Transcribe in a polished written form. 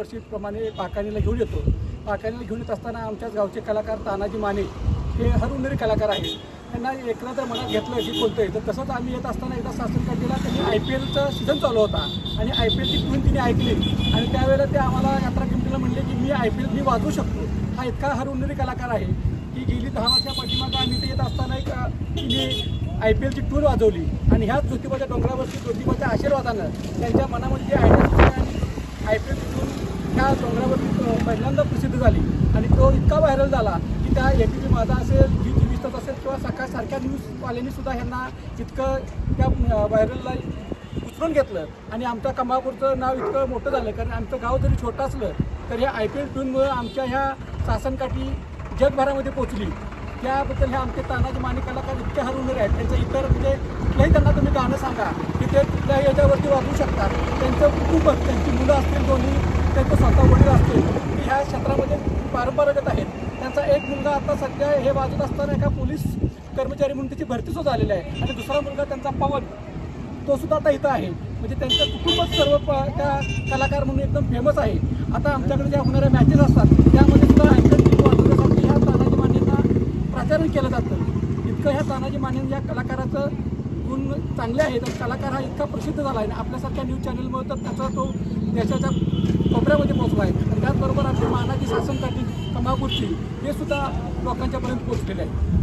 दरवर्षीप्रमाणे पाकाणीला घेऊन येतो. पाकाणीला घेऊन येत असताना आमच्याच गावचे कलाकार तानाजी माने हे हरहुन्नरी कलाकार आहेत. त्यांना एकदा तर मनात घेतलं की कोणतं आहे. तर तसंच आम्ही येत असताना एकदा सासनकाठीला त्यांनी IPLचा सीझन चालू होता आणि IPLची ट्यून तिने ऐकली आणि त्यावेळेला ते आम्हाला यात्रा कमिटीला म्हणले की मी IPL मी वाजवू शकतो. हा इतका हरहुन्नरी कलाकार आहे की गेली 10 वर्षा पाठीमागं आम्ही ते येत असताना एक तिने IPLची टूर वाजवली आणि ह्याच ज्योतिबाच्या डोंगरावरची ज्योतिबाच्या आशीर्वादानं त्यांच्या मनामध्ये जे IPLची टूर त्या डोंगरावरती पहिल्यांदा प्रसिद्ध झाली आणि तो इतका व्हायरल झाला की त्या ATV माझा असेल, G24 तास असेल किंवा सकाळसारख्या न्यूजवाल्यांनी सुद्धा ह्यांना इतकं त्या व्हायरलला उचलून घेतलं आणि आमच्या कमापूरचं नाव इतकं मोठं झालं. कारण आमचं गाव जरी छोटं असलं तर ह्या IPL टूनमुळं आमच्या ह्या सासनकाठी जगभरामध्ये पोचली. त्याबद्दल हे आमचे तानाजी माने कलाकार इतके हरहुन्नरी आहेत. त्यांचं इतर म्हणजे कुठल्याही त्यांना तुम्ही गाणं सांगा की ते कुठल्याही याच्यावरती वाजवू शकतात. त्यांचं कुटुंबच, त्यांची मुलं असतील दोन्ही, त्यांचं स्वतः वडील असतील की ह्या क्षेत्रामध्ये पारंपरागत आहेत. त्यांचा एक मुलगा आता सध्या हे वाजत असताना एका पोलीस कर्मचारी म्हणून त्याची भरती सुद्धा झालेली आहे आणि दुसरा मुलगा त्यांचा पवन तो सुद्धा आता इथं आहे. म्हणजे त्यांचं कुटुंबच सर्व त्या कलाकार म्हणून एकदम फेमस आहे. आता आमच्याकडे ज्या होणाऱ्या मॅचेस असतात त्यामध्ये सुद्धा IPL वाजवण्यासाठी ह्या तानाजी मानेंना प्रचारण केलं जातं. इतकं ह्या तानाजी माने या कलाकाराचं गुण चांगले आहेत आणि कलाकार हा इतका प्रसिद्ध झाला आहे. आपल्यासारख्या न्यूज चॅनलमुळे तर त्याचा तो देशाच्या कोपऱ्यामध्ये पोहोचला आहे आणि त्याचबरोबर आपली मानाची सासनकाठी कमापूरची हे सुद्धा लोकांच्यापर्यंत पोहोचलेले आहे.